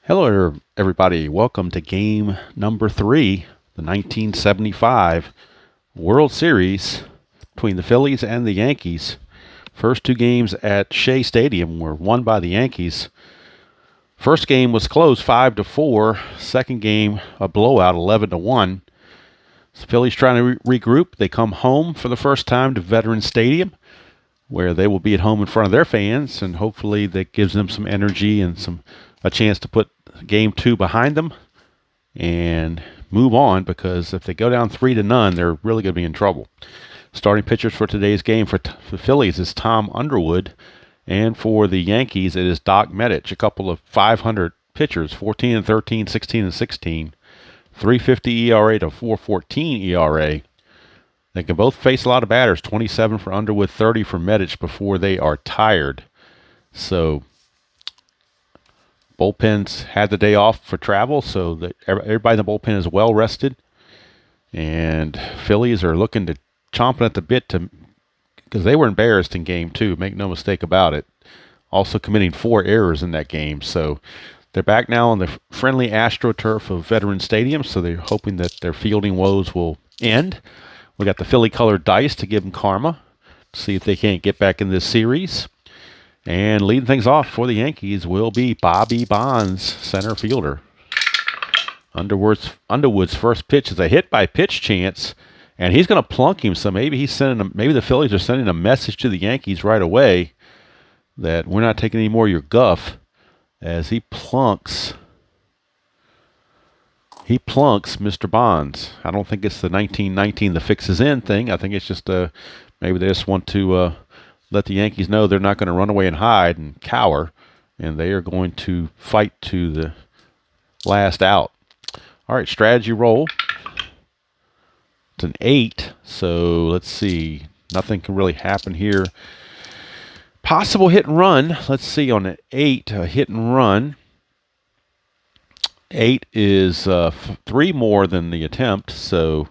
Hello, everybody. Welcome to game number 3, the 1975 World Series between the Phillies and the Yankees. First two games at Shea Stadium were won by the Yankees. First game was close 5-4. Second game, a blowout 11-1. The Phillies trying to regroup. They come home for the first time to Veterans Stadium, where they will be at home in front of their fans, and hopefully that gives them some energy and a chance to put game 2 behind them and move on, because if they go down 3-0, they're really going to be in trouble. Starting pitchers for today's game for the Phillies is Tom Underwood, and for the Yankees it is Doc Medich. A couple of 500 pitchers, 14-13, 16-16, 3.50 ERA to 4.14 ERA. They can both face a lot of batters, 27 for Underwood, 30 for Medich before they are tired. So bullpens had the day off for travel, so that everybody in the bullpen is well rested. And Phillies are looking to chomping at the bit because they were embarrassed in game 2. Make no mistake about it. Also committing 4 errors in that game. So they're back now on the friendly AstroTurf of Veterans Stadium, so they're hoping that their fielding woes will end. We got the Philly colored dice to give them karma, to see if they can't get back in this series. And leading things off for the Yankees will be Bobby Bonds, center fielder. Underwood's first pitch is a hit by pitch chance, and he's going to plunk him. So maybe maybe the Phillies are sending a message to the Yankees right away that we're not taking any more of your guff, as he plunks Mr. Bonds. I don't think it's the 1919 the fix is in thing. I think it's just maybe they just want to let the Yankees know they're not going to run away and hide and cower, and they are going to fight to the last out. All right, strategy roll. It's an 8, so let's see. Nothing can really happen here. Possible hit and run. Let's see, on an 8, a hit and run. 8 is 3 more than the attempt, so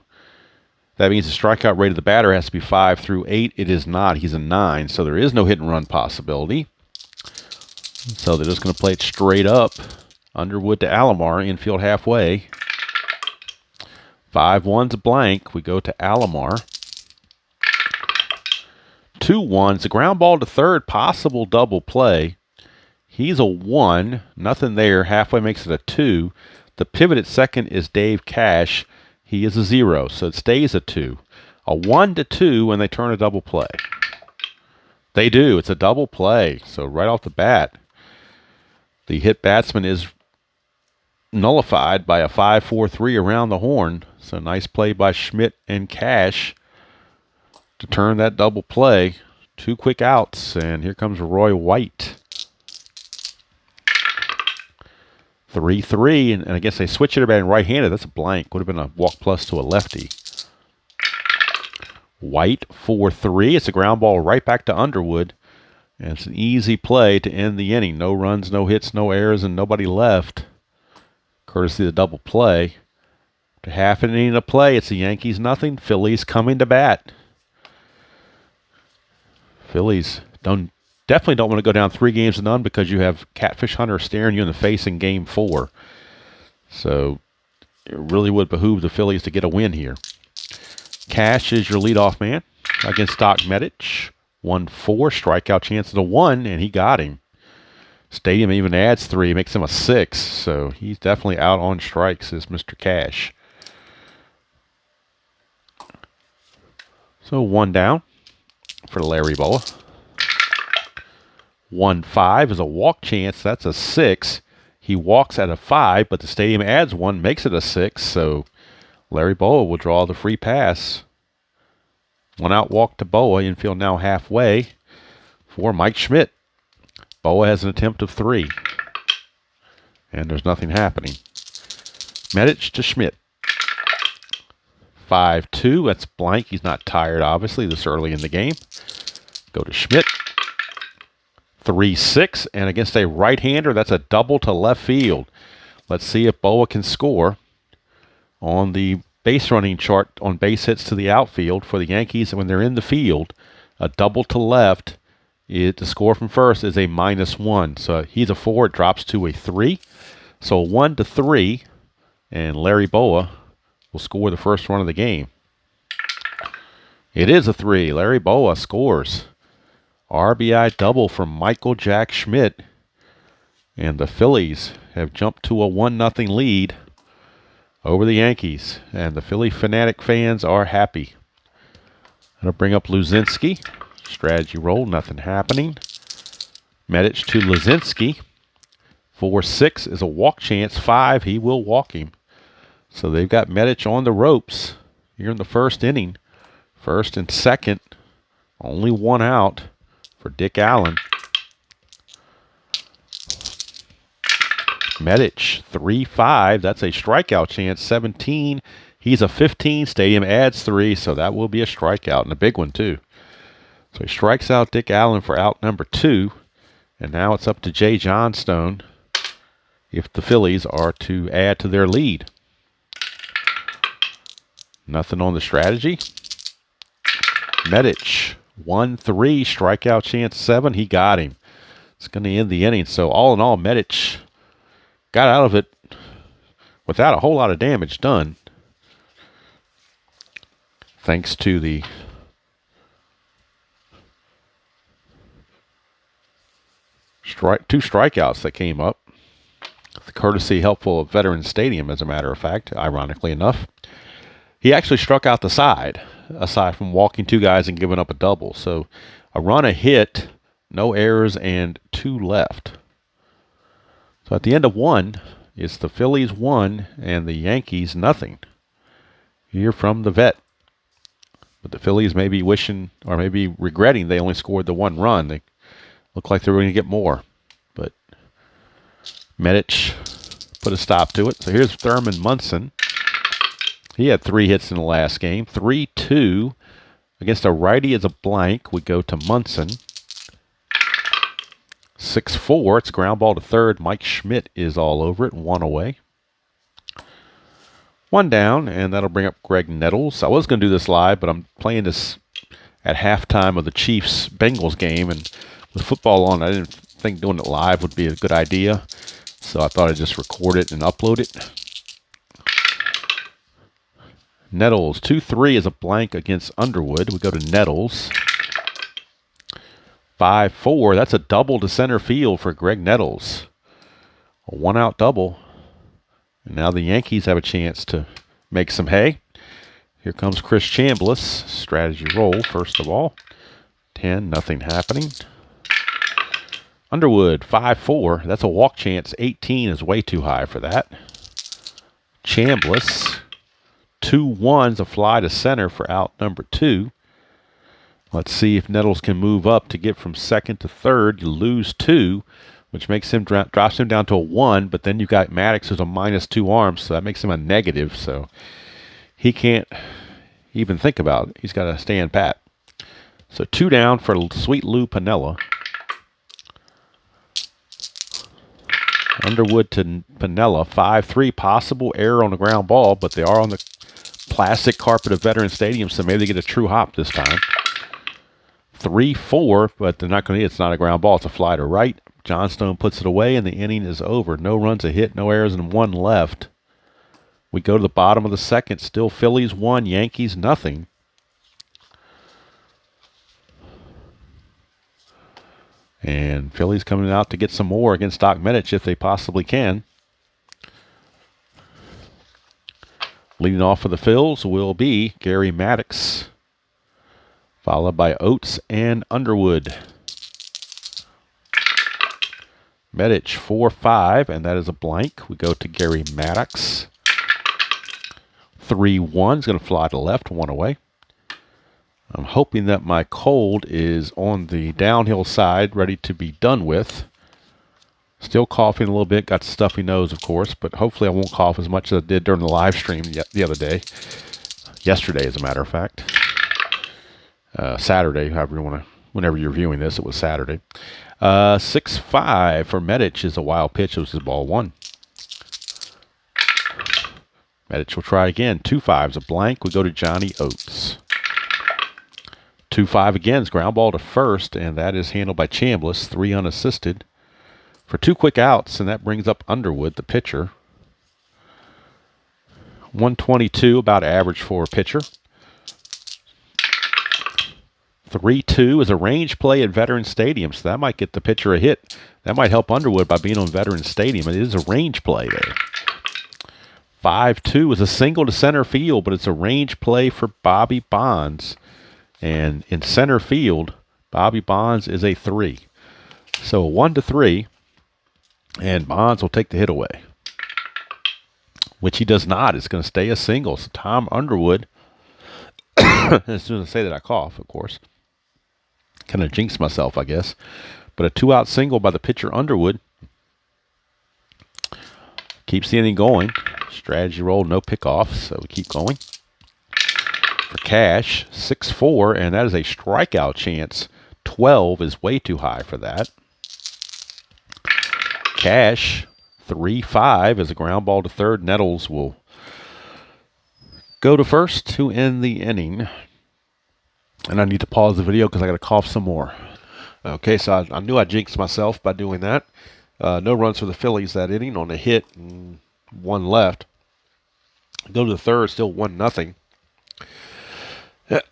that means the strikeout rate of the batter has to be 5 through 8. It is not. He's a 9, so there is no hit and run possibility. So they're just going to play it straight up. Underwood to Alomar, infield halfway. 5-1's a blank. We go to Alomar. 2-1's a ground ball to third, possible double play. He's a 1, nothing there. Halfway makes it a 2. The pivot at second is Dave Cash. He is a 0, so it stays a 2. A 1-2 when they turn a double play. They do. It's a double play. So right off the bat, the hit batsman is nullified by a 5-4-3 around the horn. So nice play by Schmidt and Cash to turn that double play. 2 quick outs, and here comes Roy White. 3-3, and I guess they switch it about right-handed. That's a blank. Would have been a walk plus to a lefty. White, 4-3. It's a ground ball right back to Underwood. And it's an easy play to end the inning. No runs, no hits, no errors, and nobody left. Courtesy of the double play. To half an inning of play, it's the Yankees nothing. Phillies coming to bat. Phillies definitely don't want to go down 3-0, because you have Catfish Hunter staring you in the face in game 4. So it really would behoove the Phillies to get a win here. Cash is your leadoff man against Doc Medich. 1-4, strikeout chances of 1, and he got him. Stadium even adds 3, makes him a 6, so he's definitely out on strikes as Mr. Cash. So 1 down for Larry Boa. 1-5 is a walk chance. That's a 6. He walks at a 5, but the stadium adds 1, makes it a 6. So Larry Boa will draw the free pass. 1 out walk to Boa. Infield now halfway for Mike Schmidt. Boa has an attempt of 3. And there's nothing happening. Medich to Schmidt. 5-2. That's blank. He's not tired, obviously, this early in the game. Go to Schmidt. 3-6, and against a right-hander, that's a double to left field. Let's see if Boa can score on the base running chart on base hits to the outfield for the Yankees. When they're in the field, a double to left, the score from first is a -1. So he's a 4, it drops to a 3. So 1-3, and Larry Boa will score the first run of the game. It is a 3. Larry Boa scores. RBI double from Michael Jack Schmidt. And the Phillies have jumped to a 1-0 lead over the Yankees. And the Philly Fanatic fans are happy. That'll bring up Luzinski. Strategy roll, nothing happening. Medich to Luzinski. 4-6 is a walk chance. 5, he will walk him. So they've got Medich on the ropes here in the first inning. First and second. Only one out for Dick Allen. Medich, 3-5. That's a strikeout chance. 17. He's a 15. Stadium adds 3, so that will be a strikeout, and a big one, too. So he strikes out Dick Allen for out number 2. And now it's up to Jay Johnstone if the Phillies are to add to their lead. Nothing on the strategy. Medich, 1-3, strikeout chance 7. He got him. It's going to end the inning. So all in all, Medich got out of it without a whole lot of damage done, thanks to the two strikeouts that came up. The courtesy helpful of Veterans Stadium, as a matter of fact, ironically enough. He actually struck out the side, aside from walking 2 guys and giving up a double. So a run, a hit, no errors, and 2 left. So at the end of 1, it's the Phillies 1 and the Yankees nothing. Here from the vet. But the Phillies may be wishing, or maybe regretting, they only scored the 1 run. They look like they were going to get more. But Medich put a stop to it. So here's Thurman Munson. He had 3 hits in the last game. 3-2 against a righty as a blank. We go to Munson. 6-4. It's ground ball to third. Mike Schmidt is all over it. 1 away. 1 down, and that'll bring up Greg Nettles. I was going to do this live, but I'm playing this at halftime of the Chiefs-Bengals game, and with football on, I didn't think doing it live would be a good idea. So I thought I'd just record it and upload it. Nettles, 2-3 is a blank against Underwood. We go to Nettles. 5-4. That's a double to center field for Greg Nettles. A 1-out double. And now the Yankees have a chance to make some hay. Here comes Chris Chambliss. Strategy roll, first of all. 10, nothing happening. Underwood, 5-4. That's a walk chance. 18 is way too high for that. Chambliss. 2-1's a fly to center for out number 2. Let's see if Nettles can move up to get from second to third. You lose 2, which makes him drops him down to a 1. But then you've got Maddox who's a -2 arms, so that makes him a negative. So he can't even think about it. He's got to stand pat. So 2 down for Sweet Lou Piniella. Underwood to Piniella, 5-3. Possible error on the ground ball, but they are on the plastic carpet of Veterans Stadium, so maybe they get a true hop this time. 3-4, but they're not going to. It's not a ground ball. It's a fly to right. Johnstone puts it away, and the inning is over. No runs, a hit, no errors, and 1 left. We go to the bottom of the second. Still Phillies 1, Yankees nothing. And Phillies coming out to get some more against Doc Medich if they possibly can. Leading off for the Phils will be Gary Maddox, followed by Oates and Underwood. Medich, 4-5, and that is a blank. We go to Gary Maddox. 3-1 is going to fly to left, 1 away. I'm hoping that my cold is on the downhill side, ready to be done with. Still coughing a little bit, got stuffy nose, of course, but hopefully I won't cough as much as I did during the live stream the other day. Yesterday, as a matter of fact. Saturday, whenever you're viewing this, it was Saturday. 6-5 for Medich is a wild pitch. It was his ball 1. Medich will try again. 2-5 is a blank. We go to Johnny Oates. 2-5 again is ground ball to first, and that is handled by Chambliss. 3 unassisted for 2 quick outs, and that brings up Underwood, the pitcher. 122, about average for a pitcher. 3-2 is a range play at Veterans Stadium, so that might get the pitcher a hit. That might help Underwood by being on Veterans Stadium. It is a range play there. 5-2 is a single to center field, but it's a range play for Bobby Bonds. And in center field, Bobby Bonds is a 3. So 1-3, and Bonds will take the hit away, which he does not. It's going to stay a single. So Tom Underwood, as soon as I say that, I cough, of course. Kind of jinx myself, I guess. But a 2-out single by the pitcher Underwood keeps the inning going. Strategy roll, no pickoffs, so we keep going. For Cash, 6-4, and that is a strikeout chance. 12 is way too high for that. Cash, 3-5 is a ground ball to third. Nettles will go to first to end the inning. And I need to pause the video because I got to cough some more. Okay, so I knew I jinxed myself by doing that. No runs for the Phillies that inning on a hit and 1 left. Go to the third, still 1-0.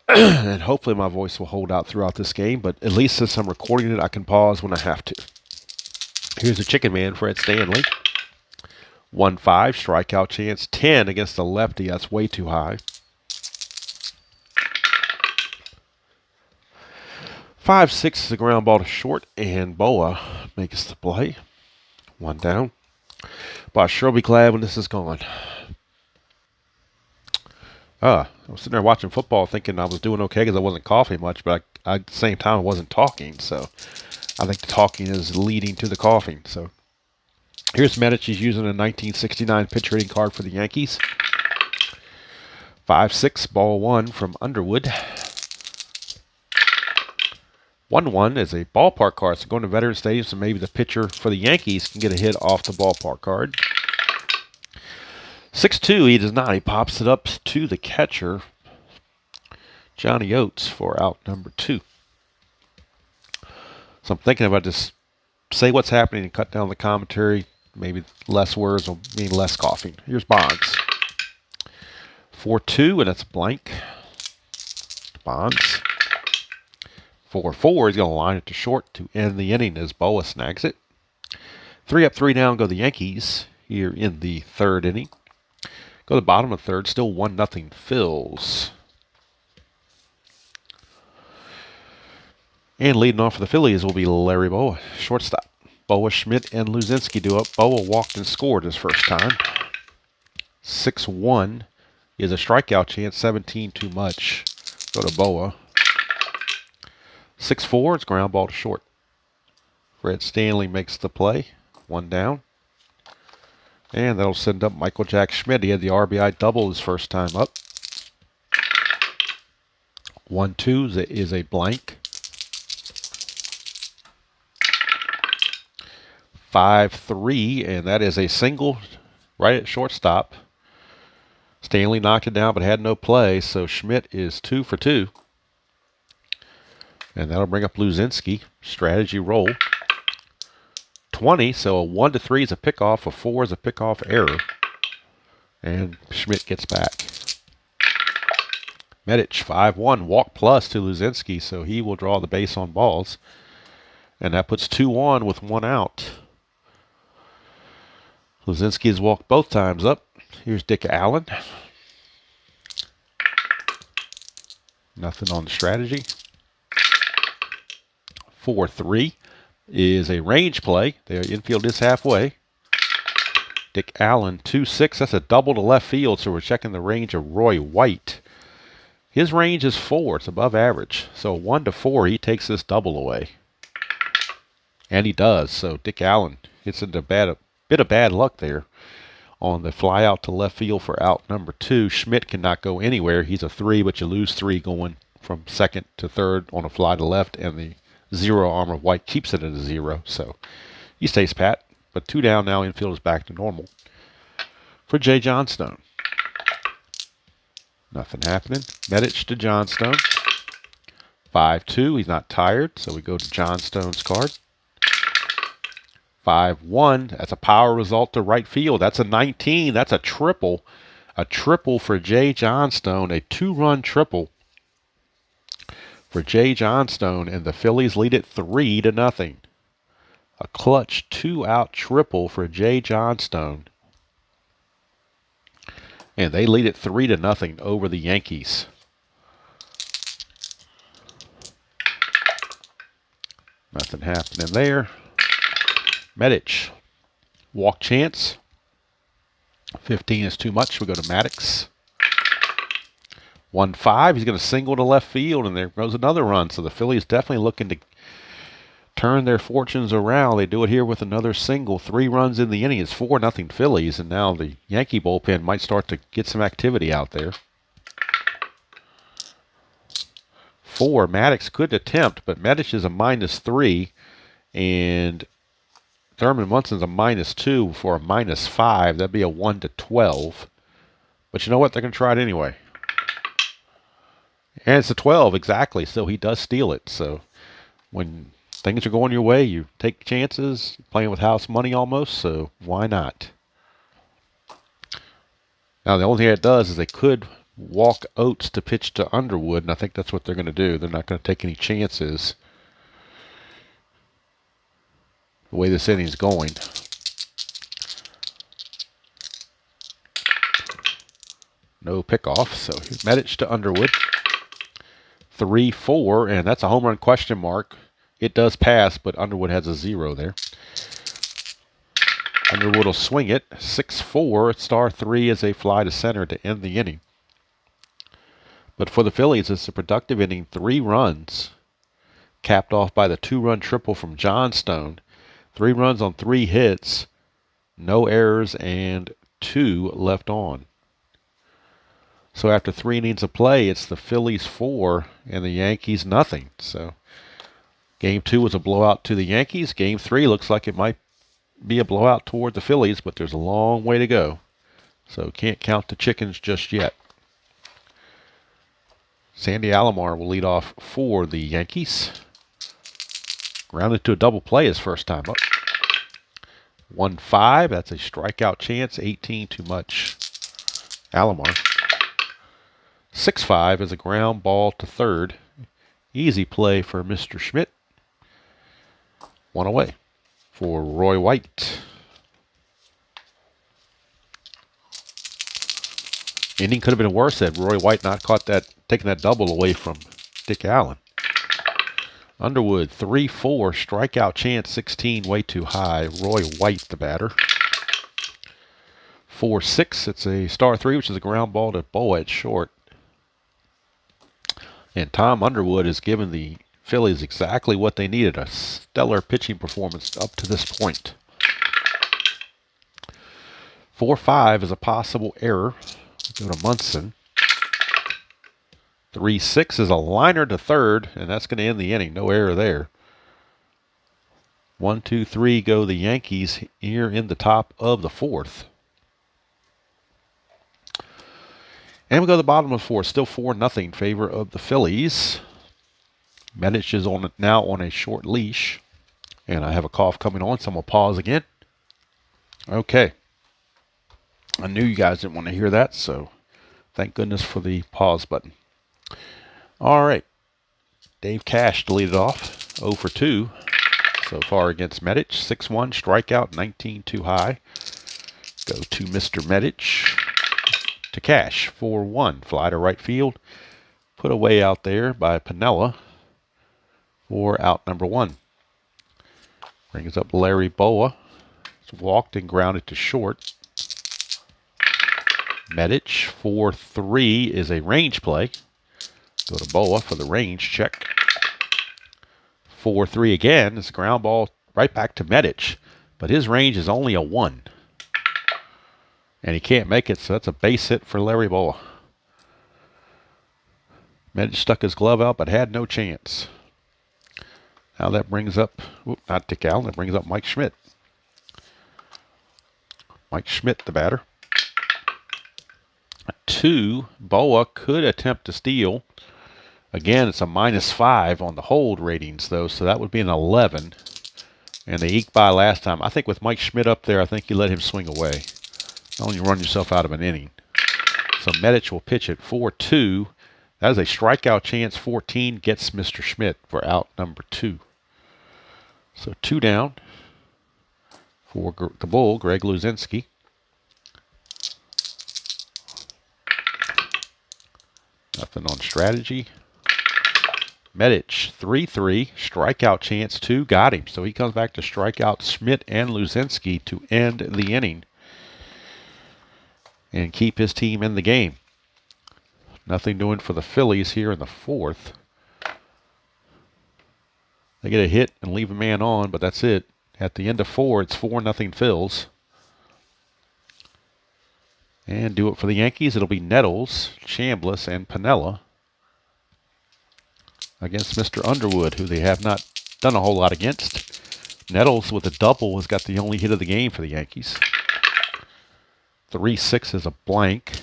And hopefully my voice will hold out throughout this game, but at least since I'm recording it, I can pause when I have to. Here's the Chicken Man, Fred Stanley. 1-5, strikeout chance. 10 against the lefty. That's way too high. 5-6 is a ground ball to short, and Boa makes the play. 1 down. But I sure will be glad when this is gone. I was sitting there watching football thinking I was doing okay because I wasn't coughing much, but at the same time I wasn't talking. So I think the talking is leading to the coughing. So here's Medich. He's using a 1969 pitch rating card for the Yankees. 5-6, ball 1 from Underwood. 1-1 is a ballpark card. So going to Veterans Stadium, so maybe the pitcher for the Yankees can get a hit off the ballpark card. 6-2, he does not. He pops it up to the catcher, Johnny Oates, for out number 2. So I'm thinking about just say what's happening and cut down the commentary. Maybe less words will mean less coughing. Here's Bonds. 4-2, and that's blank. Bonds. 4-4, he's going to line it to short to end the inning as Boa snags it. 3 up, 3 down go the Yankees here in the 3rd inning. Go to the bottom of the 3rd, still 1-0 Phils. And leading off for the Phillies will be Larry Boa, shortstop. Boa, Schmidt, and Luzinski do up. Boa walked and scored his first time. 6-1 is a strikeout chance, 17 too much. Go to Boa. 6-4, it's ground ball to short. Fred Stanley makes the play. 1 down. And that'll send up Michael Jack Schmidt. He had the RBI double his first time up. 1-2 is a blank. 5-3, and that is a single right at shortstop. Stanley knocked it down but had no play, so Schmidt is 2 for 2. And that'll bring up Luzinski. Strategy roll. 20, so a 1-3 is a pickoff, a 4 is a pickoff error. And Schmidt gets back. Medich, 5-1, walk plus to Luzinski, so he will draw the base on balls. And that puts 2 on with 1 out. Luzinski has walked both times up. Here's Dick Allen. Nothing on the strategy. 4-3 is a range play. The infield is halfway. Dick Allen, 2-6. That's a double to left field, so we're checking the range of Roy White. His range is 4. It's above average. So 1-4, he takes this double away. And he does. So Dick Allen gets into a bit of bad luck there on the fly out to left field for out number 2. Schmidt cannot go anywhere. He's a 3, but you lose 3 going from 2nd to 3rd on a fly to left, and the 0 arm of White keeps it at a 0. So he stays pat. But 2 down now, infield is back to normal. For Jay Johnstone. Nothing happening. Medich to Johnstone. 5-2. He's not tired, so we go to Johnstone's card. 5-1. That's a power result to right field. That's a 19. That's a triple. A triple for Jay Johnstone. A 2-run triple for Jay Johnstone. And the Phillies lead it 3-0. A clutch 2-out triple for Jay Johnstone. And they lead it 3-0 over the Yankees. Nothing happening there. Medich. Walk chance. 15 is too much. We go to Medich. 1-5. He's going to single to left field, and there goes another run. So the Phillies definitely looking to turn their fortunes around. They do it here with another single. 3 runs in the inning. It's 4-0 Phillies, and now the Yankee bullpen might start to get some activity out there. 4. Medich could attempt, but Medich is a -3, and Thurman Munson's a -2 for a -5. That'd be a 1-12. But you know what? They're going to try it anyway. And it's a 12, exactly. So he does steal it. So when things are going your way, you take chances, playing with house money almost. So why not? Now, the only thing it does is they could walk Oates to pitch to Underwood, and I think that's what they're going to do. They're not going to take any chances the way this inning's going. No pickoff, so here's Medich to Underwood. 3-4, and that's a home run question mark. It does pass, but Underwood has a 0 there. Underwood will swing it. 6-4. Star 3 is a fly to center to end the inning. But for the Phillies, it's a productive inning. 3 runs, capped off by the 2-run triple from Johnstone. 3 runs on 3 hits, no errors, and 2 left on. So after 3 innings of play, it's the Phillies 4 and the Yankees nothing. So Game 2 was a blowout to the Yankees. Game 3 looks like it might be a blowout toward the Phillies, but there's a long way to go. So can't count the chickens just yet. Sandy Alomar will lead off for the Yankees. Grounded to a double play his first time up. 1-5. That's a strikeout chance. 18 too much. Alomar. 6-5 is a ground ball to third. Easy play for Mr. Schmidt. 1 away for Roy White. Inning could have been worse had Roy White not taking that double away from Dick Allen. Underwood, 3-4, strikeout chance, 16, way too high. Roy White, the batter. 4-6, it's a star 3, which is a ground ball to Boa at short. And Tom Underwood has given the Phillies exactly what they needed, a stellar pitching performance up to this point. 4-5 is a possible error. Go to Munson. 3-6 is a liner to third, and that's going to end the inning. No error there. 1-2-3 go the Yankees here in the top of the 4th. And we go to the bottom of the 4th. Still 4-0 in favor of the Phillies. Medich is now on a short leash. And I have a cough coming on, so I'm going to pause again. Okay. I knew you guys didn't want to hear that, so thank goodness for the pause button. All right. Dave Cash to lead it off. 0 for 2 so far against Medich. 6-1, strikeout, 19 too high. Go to Mr. Medich. To Cash, 4-1. Fly to right field. Put away out there by Piniella for out number 1. Brings up Larry Boa. It's walked and grounded to short. Medich, 4-3 is a range play. Go to Boa for the range check. 4-3 again. It's a ground ball right back to Medich. But his range is only a 1. And he can't make it, so that's a base hit for Larry Boa. Medich stuck his glove out, but had no chance. Now that brings up, not Dick Allen, that brings up Mike Schmidt. Mike Schmidt, the batter. 2, Boa could attempt to steal. Again, it's a -5 on the hold ratings, though, so that would be an 11. And they eked by last time. I think with Mike Schmidt up there, I think you let him swing away. Don't you run yourself out of an inning. So Medich will pitch it 4-2. That is a strikeout chance. 14 gets Mr. Schmidt for out number 2. So 2 down for the Bull, Greg Luzinski. Nothing on strategy. Medich, 3-3, strikeout chance 2, got him. So he comes back to strike out Schmidt and Luzinski to end the inning and keep his team in the game. Nothing doing for the Phillies here in the 4th. They get a hit and leave a man on, but that's it. At the end of 4, it's 4-0 Phils. And do it for the Yankees. It'll be Nettles, Chambliss, and Piniella against Mr. Underwood, who they have not done a whole lot against. Nettles with a double has got the only hit of the game for the Yankees. 3-6 is a blank.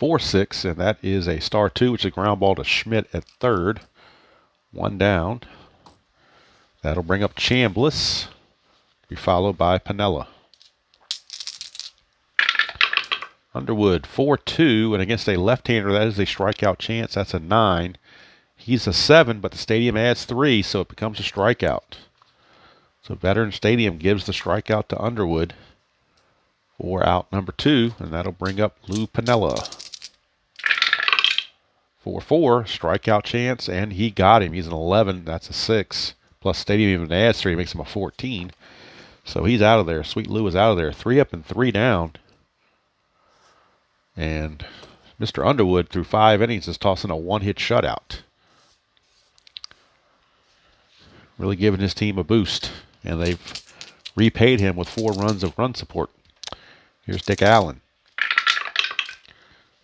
4-6, and that is a star 2, which is a ground ball to Schmidt at third. 1 down. That'll bring up Chambliss, to be followed by Piniella. Underwood, 4-2, and against a left-hander, that is a strikeout chance. That's a 9. He's a 7, but the stadium adds 3, so it becomes a strikeout. So Veterans Stadium gives the strikeout to Underwood for out number 2, and that'll bring up Lou Piniella. 4-4, strikeout chance, and he got him. He's an 11, that's a 6. Plus stadium even adds 3, makes him a 14. So he's out of there. Sweet Lou is out of there. 3 up and 3 down. And Mr. Underwood, through 5 innings, is tossing a 1-hit shutout. Really giving his team a boost. And they've repaid him with 4 runs of run support. Here's Dick Allen.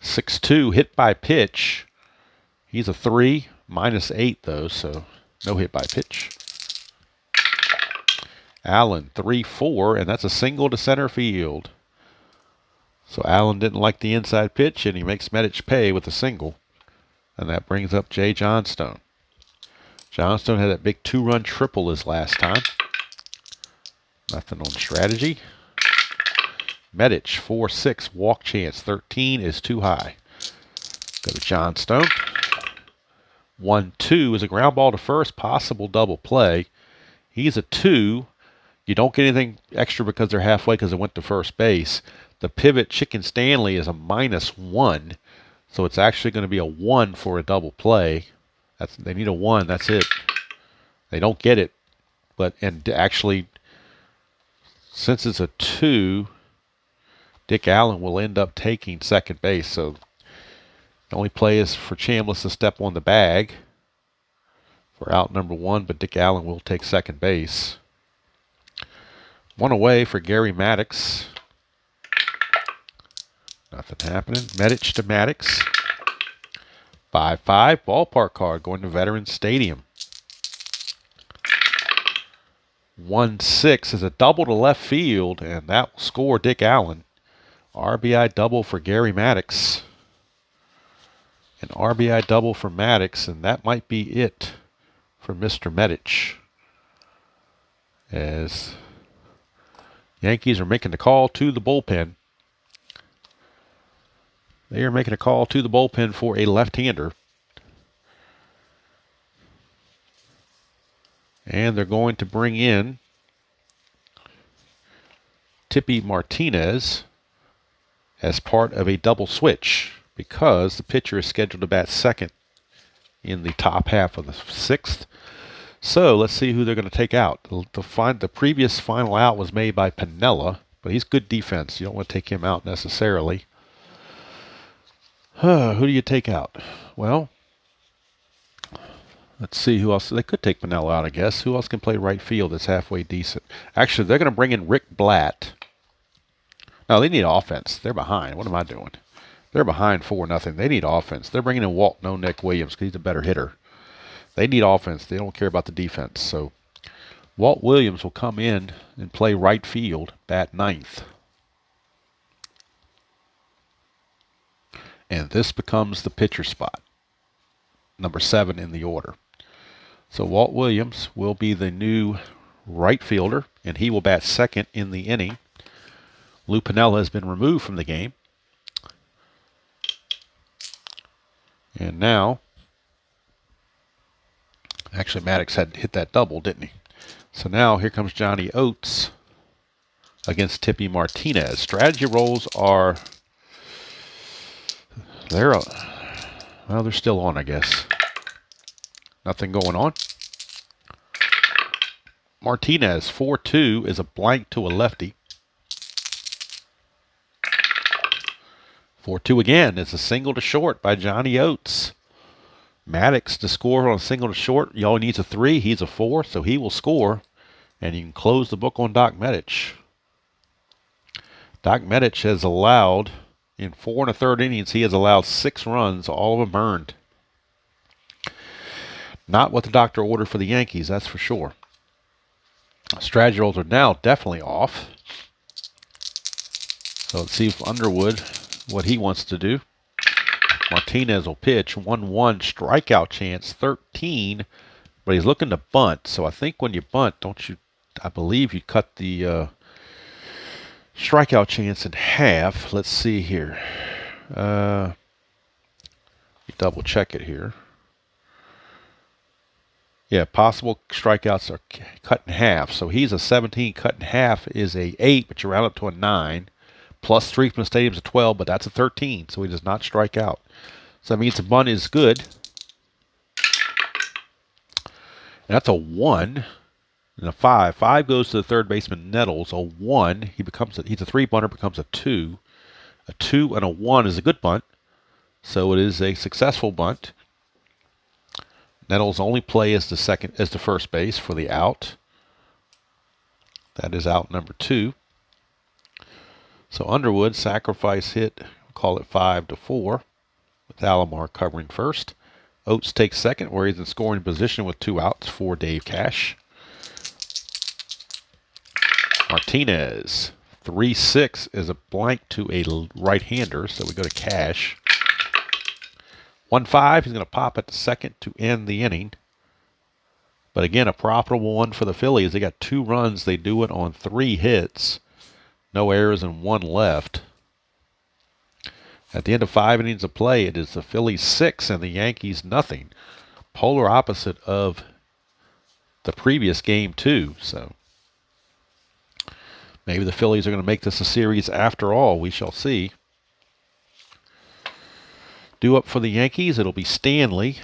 6-2, hit by pitch. He's a 3, -8 though, so no hit by pitch. Allen, 3-4, and that's a single to center field. So Allen didn't like the inside pitch, and he makes Medich pay with a single. And that brings up Jay Johnstone. Johnstone had that big 2-run triple his last time. Nothing on strategy. Medich, 4-6, walk chance. 13 is too high. Go to Johnstone. 1-2 is a ground ball to first, possible double play. He's a 2. You don't get anything extra because they're halfway because it went to first base. The pivot, Chicken Stanley, is a -1. So it's actually going to be a 1 for a double play. They need a 1. That's it. They don't get it. And actually, since it's a 2, Dick Allen will end up taking second base. So the only play is for Chambliss to step on the bag for out number 1, but Dick Allen will take second base. 1 away for Gary Maddox. Nothing happening. Medich to Maddox. 5-5, ballpark card going to Veterans Stadium. 1-6 is a double to left field, and that will score Dick Allen. RBI double for Gary Maddox. An RBI double for Maddox, and that might be it for Mr. Medich. As Yankees are making the call to the bullpen. They are making a call to the bullpen for a left-hander. And they're going to bring in Tippy Martinez as part of a double switch because the pitcher is scheduled to bat second in the top half of the 6th. So let's see who they're going to take out. The previous final out was made by Piniella, but he's good defense. You don't want to take him out necessarily. Who do you take out? Well, let's see who else. They could take Piniella out, I guess. Who else can play right field that's halfway decent? Actually, they're going to bring in Rick Blatt. No, they need offense. They're behind. What am I doing? They're behind 4-0. They need offense. They're bringing in Walt No Neck Williams because he's a better hitter. They need offense. They don't care about the defense. So Walt Williams will come in and play right field, bat 9th. And this becomes the pitcher spot, number 7 in the order. So Walt Williams will be the new right fielder, and he will bat second in the inning. Lou Piniella has been removed from the game. And now, actually Medich had hit that double, didn't he? So now here comes Johnny Oates against Tippy Martinez. Strategy rolls are, well, they're still on, I guess. Nothing going on. Martinez, 4-2, is a blank to a lefty. 4-2 again is a single to short by Johnny Oates. Medich to score on a single to short. He only needs a 3. He's a 4, so he will score. And you can close the book on Doc Medich. Doc Medich has allowed, in 4 1/3 innings, he has allowed 6 runs, all of them earned. Not what the doctor ordered for the Yankees, that's for sure. Strategy rolls are now definitely off. So let's see if Underwood, what he wants to do. Martinez will pitch. 1-1 strikeout chance, 13. But he's looking to bunt. So I think when you bunt, I believe you cut the strikeout chance in half. Let's see here. You double check it here. Yeah, possible strikeouts are cut in half. So he's a 17. Cut in half is a 8, but you round it to a 9. Plus 3 from the stadium's a 12, but that's a 13. So he does not strike out. So that means the bunt is good. And that's a 1 and a 5. 5 goes to the third baseman Nettles. A 1, he's a 3 bunter, becomes a 2. A 2 and a 1 is a good bunt. So it is a successful bunt. Nettles' only play is the first base for the out. That is out number 2. So Underwood, sacrifice hit, call it 5-4, with Alomar covering first. Oates takes second, where he's in scoring position with 2 outs for Dave Cash. Martinez, 3-6 is a blank to a right-hander, so we go to Cash. 1-5, he's going to pop at the second to end the inning. But again, a profitable one for the Phillies. They got 2 runs. They do it on 3 hits. No errors and 1 left. At the end of 5 innings of play, it is the Phillies 6 and the Yankees nothing. Polar opposite of the previous game, too. So maybe the Phillies are going to make this a series after all. We shall see. Due up for the Yankees, it'll be Stanley,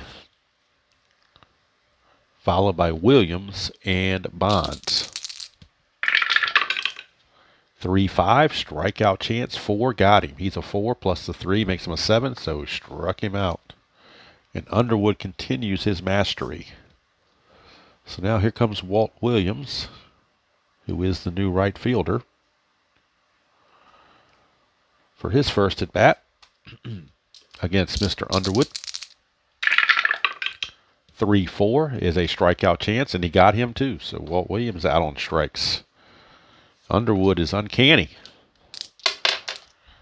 followed by Williams and Bonds. 3-5, strikeout chance, 4, got him. He's a 4 plus the 3 makes him a 7, so struck him out. And Underwood continues his mastery. So now here comes Walt Williams, who is the new right fielder, for his first at bat against Mr. Underwood. 3-4 is a strikeout chance, and he got him too. So Walt Williams out on strikes. Underwood is uncanny.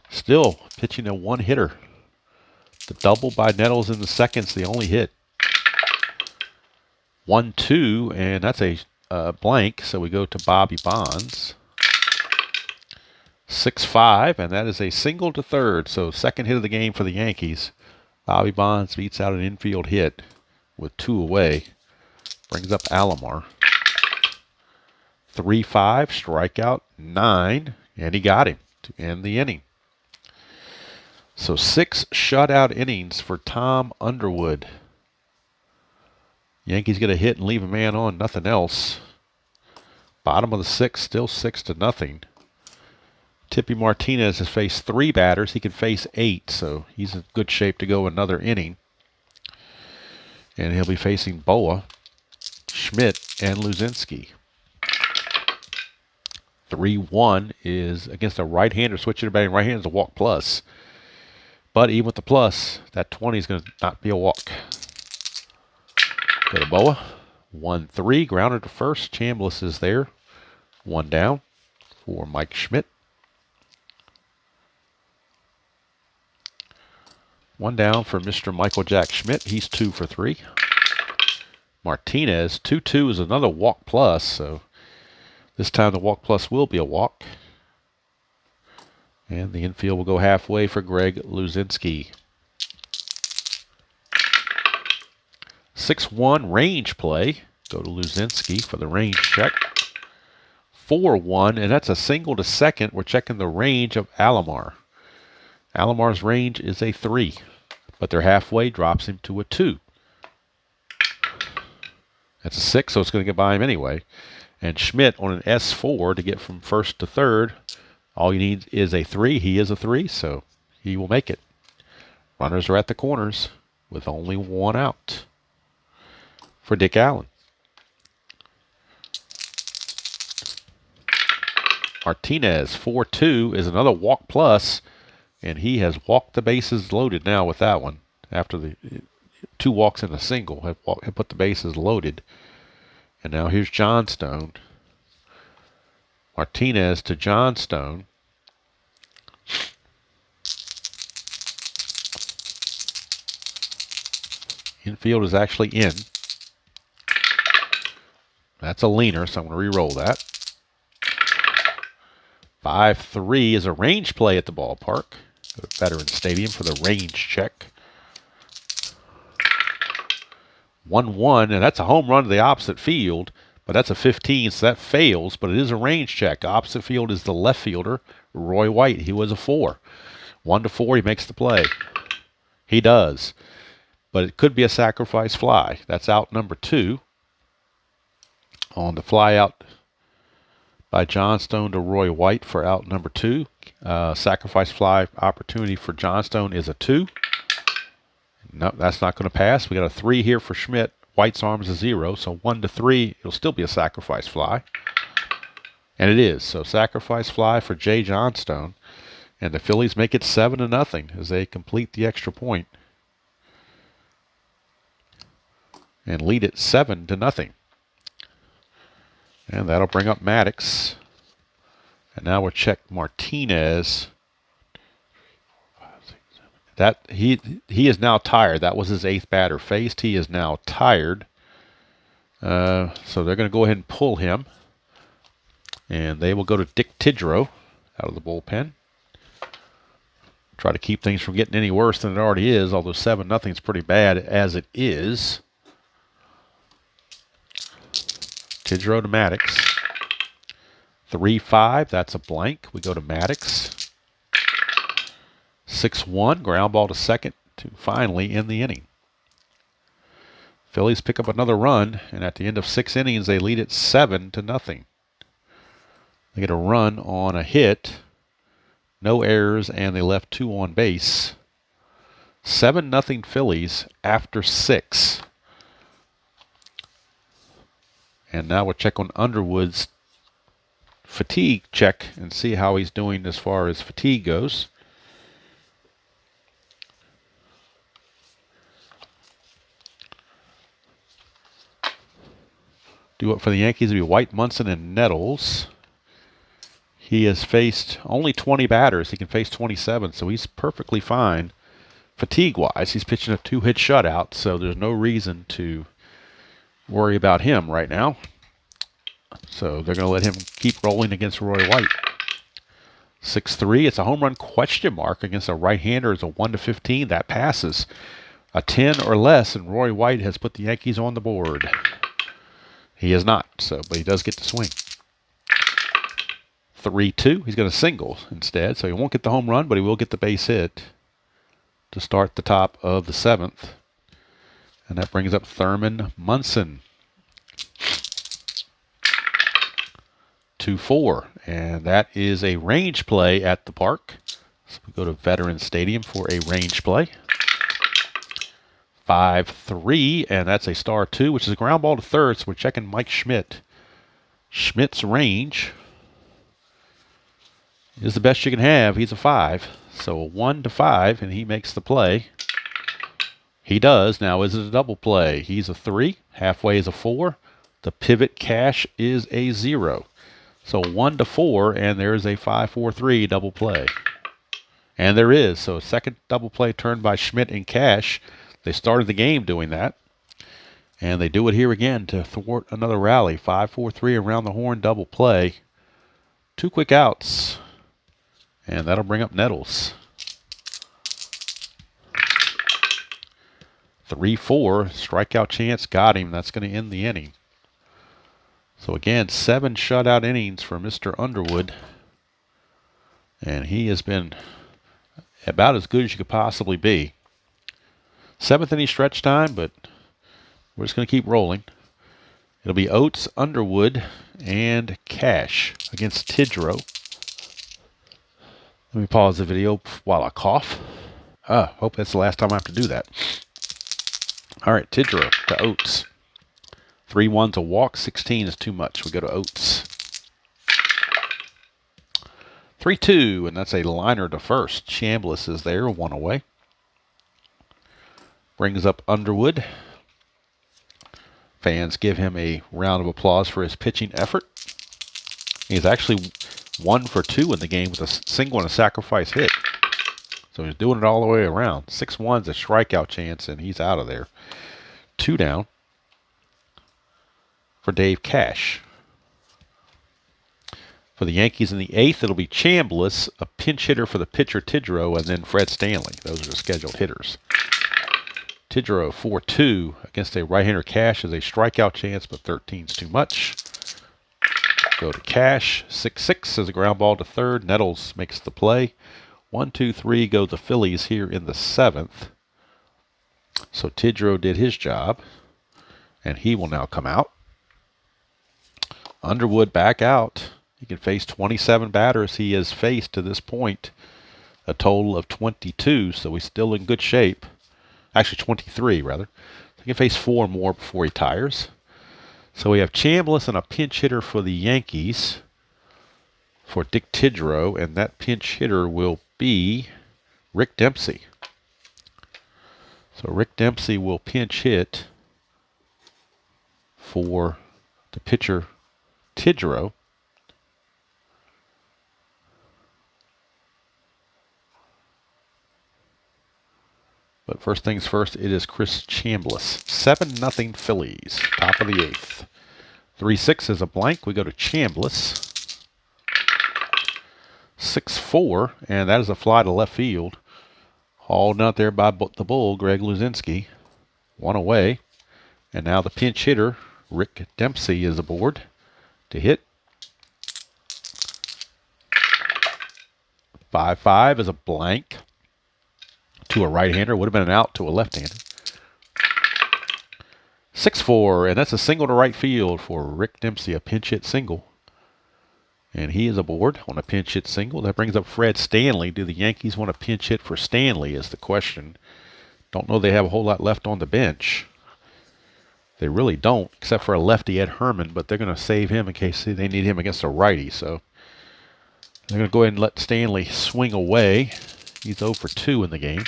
Still pitching a 1-hitter. The double by Nettles in the second's the only hit. 1-2, and that's a blank, so we go to Bobby Bonds. 6-5, and that is a single to third, so second hit of the game for the Yankees. Bobby Bonds beats out an infield hit with 2 away. Brings up Alomar. 3-5, strikeout, 9, and he got him to end the inning. So 6 shutout innings for Tom Underwood. Yankees get a hit and leave a man on, nothing else. Bottom of the 6th, still 6-0. Tippy Martinez has faced 3 batters. He can face 8, so he's in good shape to go another inning. And he'll be facing Boa, Schmidt, and Luzinski. 3-1 is against a right-hander. Switching to batting right-hander is a walk plus. But even with the plus, that 20 is going to not be a walk. Go to Boa. 1-3, grounded to first. Chambliss is there. 1 down for Mike Schmidt. 1 down for Mr. Michael Jack Schmidt. He's 2 for 3. Martinez. 2-2 is another walk plus, so this time the walk plus will be a walk. And the infield will go halfway for Greg Luzinski. 6-1 range play. Go to Luzinski for the range check. 4-1, and that's a single to second. We're checking the range of Alomar. Alomar's range is a 3, but they're halfway, drops him to a 2. That's a 6, so it's going to get by him anyway. And Schmidt on an S4 to get from first to third. All you need is a 3. He is a 3, so he will make it. Runners are at the corners with only one out for Dick Allen. Martinez, 4-2, is another walk plus, and he has walked the bases loaded now with that one. After the 2 walks and a single have put the bases loaded. And now here's Johnstone. Martinez to Johnstone. Infield is actually in. That's a leaner, so I'm going to re-roll that. 5-3 is a range play at the ballpark. Go to Veterans Stadium for the range check. 1-1, and that's a home run to the opposite field, but that's a 15, so that fails, but it is a range check. Opposite field is the left fielder, Roy White. He was a 4. 1-4, he makes the play. He does, but it could be a sacrifice fly. That's out number 2. On the fly out by Johnstone to Roy White for out number 2. Sacrifice fly opportunity for Johnstone is a 2. No, that's not going to pass. We got a 3 here for Schmidt. White's arm is a 0, so 1-3. It'll still be a sacrifice fly. And it is. So sacrifice fly for Jay Johnstone. And the Phillies make it 7-0 as they complete the extra point. And lead it 7-0. And that'll bring up Medich. And now we'll check Martinez. That he is now tired. That was his 8th batter faced. He is now tired. So they're going to go ahead and pull him. And they will go to Dick Tidrow out of the bullpen. Try to keep things from getting any worse than it already is, although 7-0 is pretty bad as it is. Tidrow to Medich. 3-5, that's a blank. We go to Medich. 6-1, ground ball to second to finally end the inning. Phillies pick up another run, and at the end of 6 innings, they lead it 7-0. They get a run on a hit, no errors, and they left 2 on base. 7-0 Phillies after 6. And now we'll check on Underwood's fatigue check and see how he's doing as far as fatigue goes. Do it for the Yankees. It'll be White, Munson, and Nettles. He has faced only 20 batters. He can face 27, so he's perfectly fine fatigue-wise. He's pitching a 2-hit shutout, so there's no reason to worry about him right now. So they're going to let him keep rolling against Roy White. 6-3. It's a home run question mark against a right-hander. It's a 1-15. That passes. A 10 or less, and Roy White has put the Yankees on the board. He is not, but he does get to swing. 3-2. He's going to single instead, so he won't get the home run, but he will get the base hit to start the top of the 7th. And that brings up Thurman Munson. 2-4, and that is a range play at the park. So we go to Veterans Stadium for a range play. 5-3, and that's a star 2, which is a ground ball to third, so we're checking Mike Schmidt. Schmidt's range is the best you can have. He's a 5, so a 1-5, and he makes the play. He does. Now, is it a double play? He's a 3, halfway is a 4. The pivot cash is a 0. So 1-4, and there's a 5-4-3 double play. And there is. So second double play turned by Schmidt and Cash. They started the game doing that. And they do it here again to thwart another rally. 5-4-3 around the horn double play. 2 quick outs. And that'll bring up Nettles. 3-4. Strikeout chance got him. That's going to end the inning. So again, 7 shutout innings for Mr. Underwood. And he has been about as good as you could possibly be. 7th inning stretch time, but we're just going to keep rolling. It'll be Oates, Underwood, and Cash against Tidrow. Let me pause the video while I cough. Hope that's the last time I have to do that. All right, Tidrow to Oates. 3-1's a walk, 16 is too much. We go to Oates. 3-2, and that's a liner to first. Chambliss is there, 1 away. Brings up Underwood. Fans give him a round of applause for his pitching effort. He's actually 1 for 2 in the game with a single and a sacrifice hit. So he's doing it all the way around. 6-1's a strikeout chance, and he's out of there. 2 down for Dave Cash. For the Yankees in the 8th, it'll be Chambliss, a pinch hitter for the pitcher Tidrow, and then Fred Stanley. Those are the scheduled hitters. Tidrow 4-2 against a right-hander. Cash is a strikeout chance, but 13's too much. Go to Cash. 6-6 is a ground ball to third. Nettles makes the play. 1-2-3 go the Phillies here in the 7th. So Tidrow did his job, and he will now come out. Underwood back out. He can face 27 batters. He has faced to this point a total of 22, so he's still in good shape. Actually, 23, rather. He can face 4 more before he tires. So we have Chambliss and a pinch hitter for the Yankees for Dick Tidrow, and that pinch hitter will be Rick Dempsey. So Rick Dempsey will pinch hit for the pitcher Tidrow. But first things first, it is Chris Chambliss. 7-0 Phillies, top of the 8th. 3-6 is a blank. We go to Chambliss. 6-4, and that is a fly to left field. Hauled out there by the bull, Greg Luzinski. 1 away. And now the pinch hitter, Rick Dempsey, is aboard to hit. 5-5 is a blank to a right-hander. Would have been an out to a left-hander. 6-4, and that's a single to right field for Rick Dempsey, a pinch hit single. And he is aboard on a pinch hit single. That brings up Fred Stanley. Do the Yankees want a pinch hit for Stanley is the question. Don't know they have a whole lot left on the bench. They really don't, except for a lefty, Ed Herman, but they're going to save him in case they need him against a righty. So they're going to go ahead and let Stanley swing away. He's 0 for 2 in the game.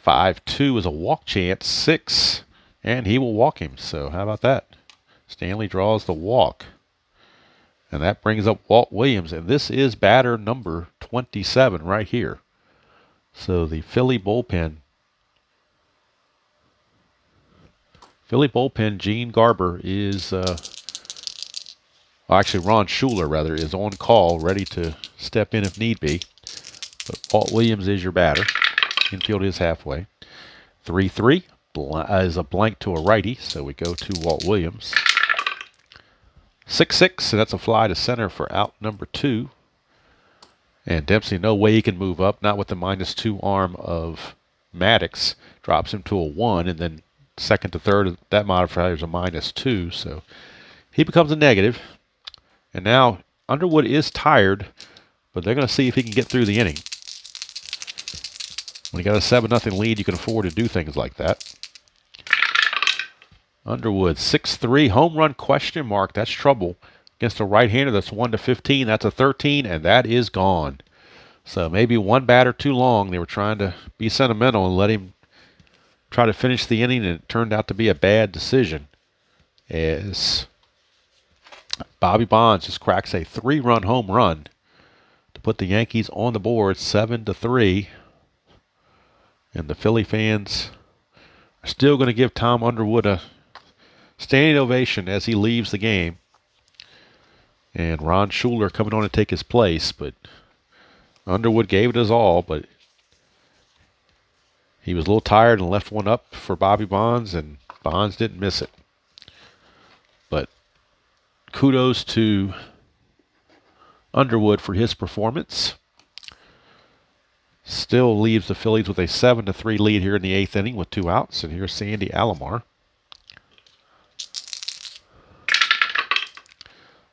5-2 is a walk chance. 6, and he will walk him. So how about that? Stanley draws the walk. And that brings up Walt Williams. And this is batter number 27 right here. So the Philly bullpen, Gene Garber is, actually Ron Schuler, rather, is on call, ready to step in if need be. But Walt Williams is your batter. Infield is halfway. 3-3 is a blank to a righty, so we go to Walt Williams. 6-6, and that's a fly to center for out number 2. And Dempsey, no way he can move up, not with the -2 arm of Medich. Drops him to a 1, and then second to third, that modifier is a -2, so he becomes a negative. And now Underwood is tired, but they're going to see if he can get through the inning. When you got a 7-0 lead, you can afford to do things like that. Underwood, 6-3, home run question mark. That's trouble. Against a right-hander, that's 1-15. That's a 13, and that is gone. So maybe one batter too long. They were trying to be sentimental and let him try to finish the inning, and it turned out to be a bad decision. As Bobby Bonds just cracks a 3-run home run to put the Yankees on the board 7-3. And the Philly fans Still going to give Tom Underwood a standing ovation as he leaves the game. And Ron Schuler coming on to take his place, but Underwood gave it his all, but he was a little tired and left one up for Bobby Bonds, and Bonds didn't miss it. But kudos to Underwood for his performance. Still leaves the Phillies with a 7-3 lead here in the 8th inning with 2 outs. And here's Sandy Alomar.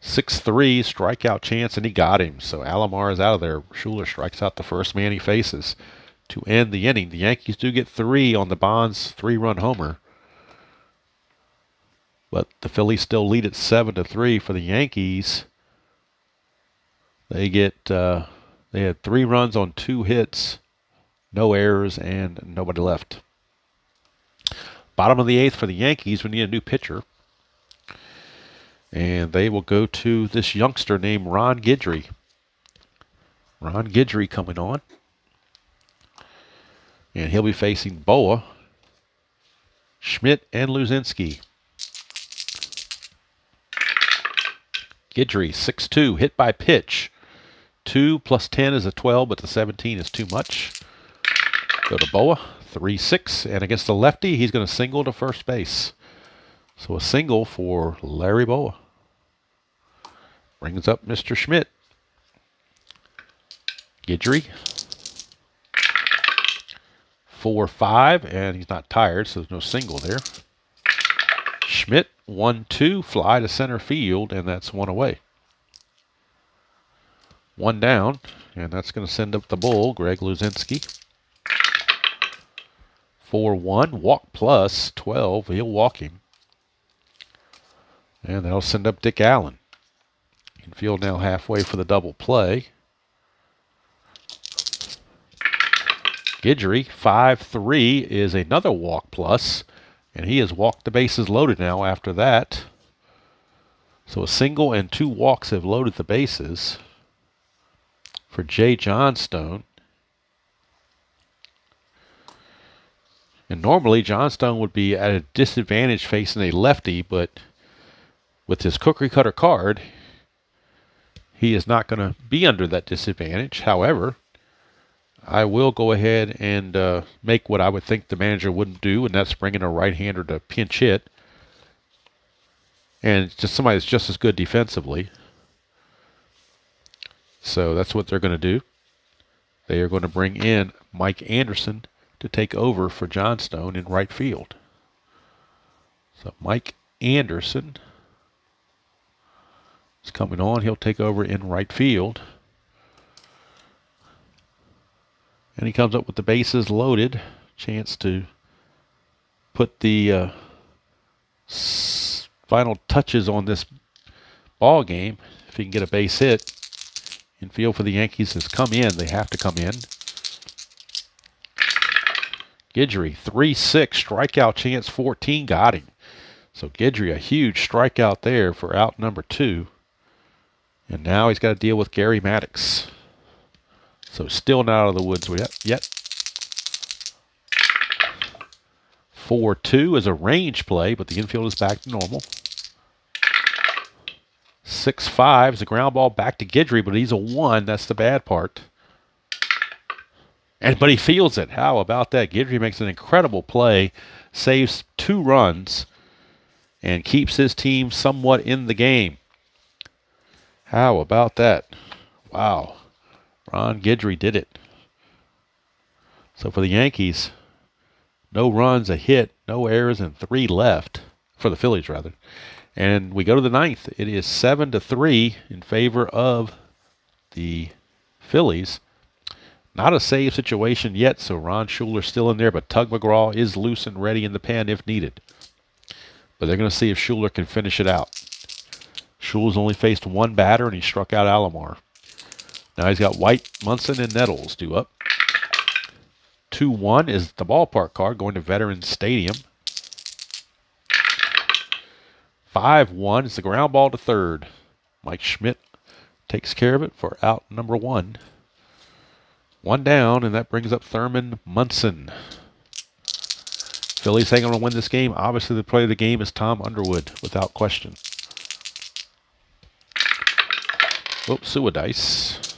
6-3 strikeout chance, and he got him. So Alomar is out of there. Schuler strikes out the first man he faces to end the inning. The Yankees do get 3 on the Bonds 3-run homer. But the Phillies still lead at 7-3 for the Yankees. They had 3 runs on 2 hits, no errors, and nobody left. Bottom of the 8th for the Yankees. We need a new pitcher. And they will go to this youngster named Ron Guidry. Ron Guidry coming on. And he'll be facing Boa, Schmidt, and Luzinski. Guidry, 6'2", hit by pitch. 2 plus 10 is a 12, but the 17 is too much. Go to Boa, 3-6, and against the lefty, he's going to single to first base. So a single for Larry Boa. Brings up Mr. Schmidt. Guidry, 4-5, and he's not tired, so there's no single there. Schmidt, 1-2, fly to center field, and that's 1 away. 1 down, and that's going to send up the bull, Greg Luzinski. 4-1, walk plus 12, he'll walk him. And that'll send up Dick Allen. Infield now halfway for the double play. Guidry, 5-3, is another walk plus, and he has walked the bases loaded now after that. So a single and 2 walks have loaded the bases for Jay Johnstone. And normally Johnstone would be at a disadvantage facing a lefty, but with his cookie cutter card, he is not going to be under that disadvantage. However, I will go ahead and make what I would think the manager wouldn't do, and that's bringing a right-hander to pinch hit. And just somebody that's just as good defensively. So that's what they're going to do. They are going to bring in Mike Anderson to take over for Johnstone in right field. So Mike Anderson is coming on. He'll take over in right field. And he comes up with the bases loaded. Chance to put the final touches on this ball game. If he can get a base hit. Infield for the Yankees has come in. They have to come in. Guidry, 3-6, strikeout chance 14, got him. So Guidry, a huge strikeout there for out number 2. And now he's got to deal with Gary Maddox. So still not out of the woods yet. 4-2 is a range play, but the infield is back to normal. 6-5 is a ground ball back to Guidry, but he's a 1. That's the bad part. But he fields it. How about that? Guidry makes an incredible play, saves 2 runs, and keeps his team somewhat in the game. How about that? Wow. Ron Guidry did it. So for the Yankees, no runs, a hit, no errors, and 3 left. For the Phillies, rather. And we go to the 9th. It is 7-3 in favor of the Phillies. Not a save situation yet, so Ron Schuler's still in there, but Tug McGraw is loose and ready in the pen if needed. But they're going to see if Schuler can finish it out. Schuler's only faced 1 batter, and he struck out Alomar. Now he's got White, Munson, and Nettles due up. 2-1 is the ballpark card going to Veterans Stadium. 5-1 is the ground ball to third. Mike Schmidt takes care of it for out number 1. 1 down, and that brings up Thurman Munson. Phillies hanging on to win this game. Obviously, the player of the game is Tom Underwood, without question. Oops, Suadice.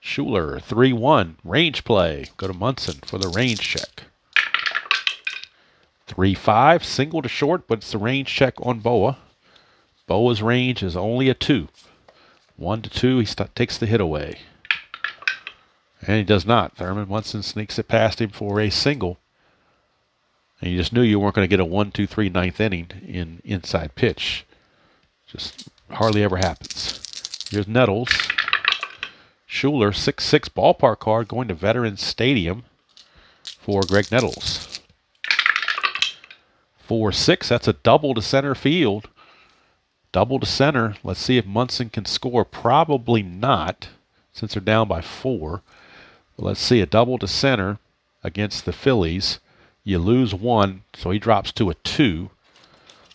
Schuler, 3-1. Range play. Go to Munson for the range check. 3-5. Single to short, but it's the range check on Boa. Boa's range is only a 2. 1-2, he takes the hit away. And he does not. Thurman Munson sneaks it past him for a single. And you just knew you weren't going to get a 1-2-3 ninth inning in inside pitch. Just hardly ever happens. Here's Nettles. Schuler, 6-6 ballpark card going to Veterans Stadium for Greg Nettles. 4-6, that's a double to center field. Double to center. Let's see if Munson can score. Probably not, since they're down by 4. But let's see, a double to center against the Phillies. You lose 1, so he drops to a 2.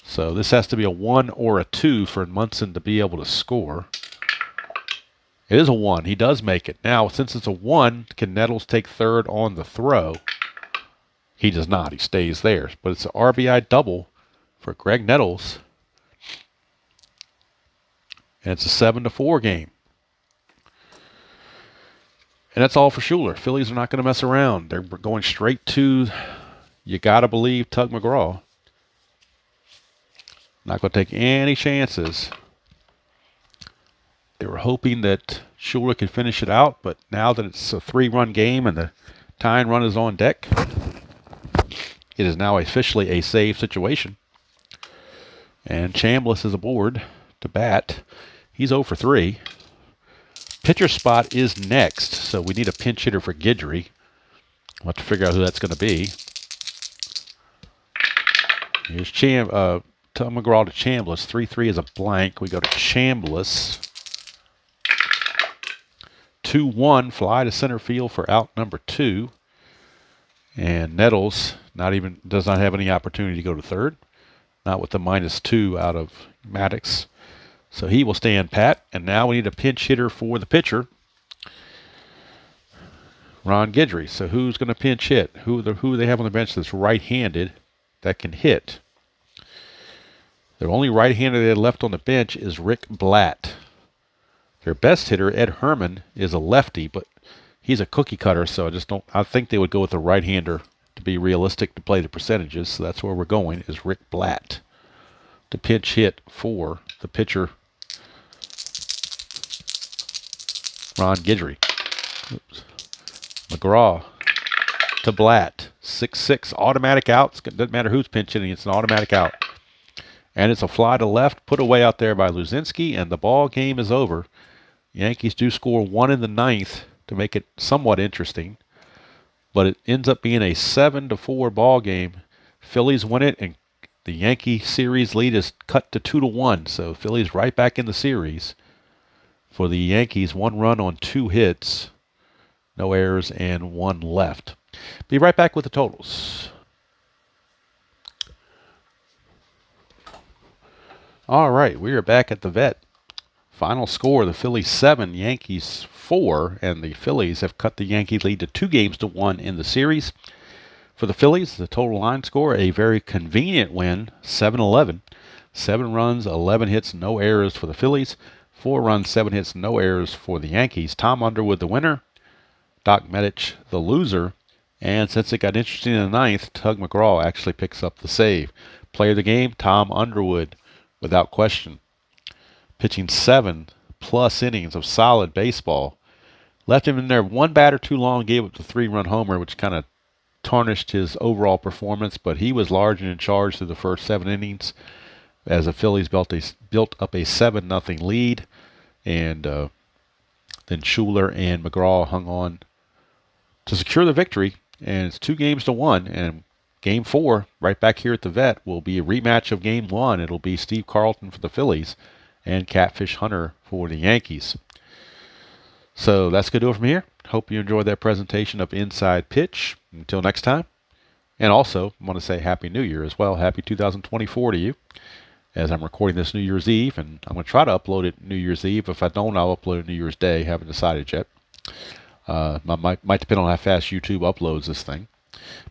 So this has to be a 1 or a 2 for Munson to be able to score. It is a 1. He does make it. Now, since it's a 1, can Nettles take third on the throw? He does not. He stays there. But it's an RBI double for Greg Nettles. And it's a 7-4 game. And that's all for Schuler. Phillies are not going to mess around. They're going straight to, you got to believe, Tug McGraw. Not going to take any chances. They were hoping that Schuler could finish it out, but now that it's a 3-run game and the tying run is on deck, it is now officially a save situation. And Chambliss is aboard to bat. He's 0 for 3. Pitcher spot is next, so we need a pinch hitter for Guidry. We'll have to figure out who that's going to be. Here's Tom McGraw to Chambliss. 3-3 is a blank. We go to Chambliss. 2-1, fly to center field for out number 2. And Nettles does not have any opportunity to go to third. Not with the -2 out of Medich. So he will stand pat. And now we need a pinch hitter for the pitcher, Ron Guidry. So who's going to pinch hit? Who do they have on the bench that's right-handed that can hit? The only right-hander they had left on the bench is Rick Blatt. Their best hitter, Ed Herman, is a lefty, but he's a cookie cutter, so I think they would go with a right-hander to be realistic to play the percentages. So that's where we're going, is Rick Blatt to pinch hit for the pitcher, Ron Guidry. Oops. McGraw to Blatt. 6-6, automatic out. It doesn't matter who's pinch hitting, it's an automatic out. And it's a fly to left, put away out there by Luzinski, and the ball game is over. Yankees do score 1 in the 9th to make it somewhat interesting, but it ends up being a 7-4 ball game. Phillies win it, and the Yankee series lead is cut to 2-1. So Phillies right back in the series. For the Yankees, 1 run on 2 hits, no errors, and 1 left. Be right back with the totals. All right, we are back at the vet. Final score, the Phillies 7, Yankees 4, and the Phillies have cut the Yankee lead to 2-1 in the series. For the Phillies, the total line score, a very convenient win, 7-11. 7 runs, 11 hits, no errors for the Phillies. 4 runs, 7 hits, no errors for the Yankees. Tom Underwood, the winner. Doc Medich, the loser. And since it got interesting in the 9th, Tug McGraw actually picks up the save. Player of the game, Tom Underwood, without question. Pitching 7+ innings of solid baseball. Left him in there 1 batter too long, gave up the 3-run homer, which kind of tarnished his overall performance, but he was large and in charge through the first 7 innings as the Phillies built up a 7-0 lead, and then Schuler and McGraw hung on to secure the victory, and it's 2-1, and Game 4, right back here at the vet, will be a rematch of Game 1. It'll be Steve Carlton for the Phillies and Catfish Hunter for the Yankees. So that's going to do it from here. Hope you enjoyed that presentation of Inside Pitch. Until next time. And also, I want to say Happy New Year as well. Happy 2024 to you, as I'm recording this New Year's Eve, and I'm going to try to upload it New Year's Eve. If I don't, I'll upload it New Year's Day. Haven't decided yet. Might depend on how fast YouTube uploads this thing.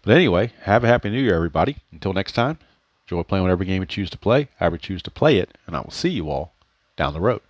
But anyway, have a Happy New Year, everybody. Until next time, enjoy playing whatever game you choose to play, however you choose to play it, and I will see you all down the road.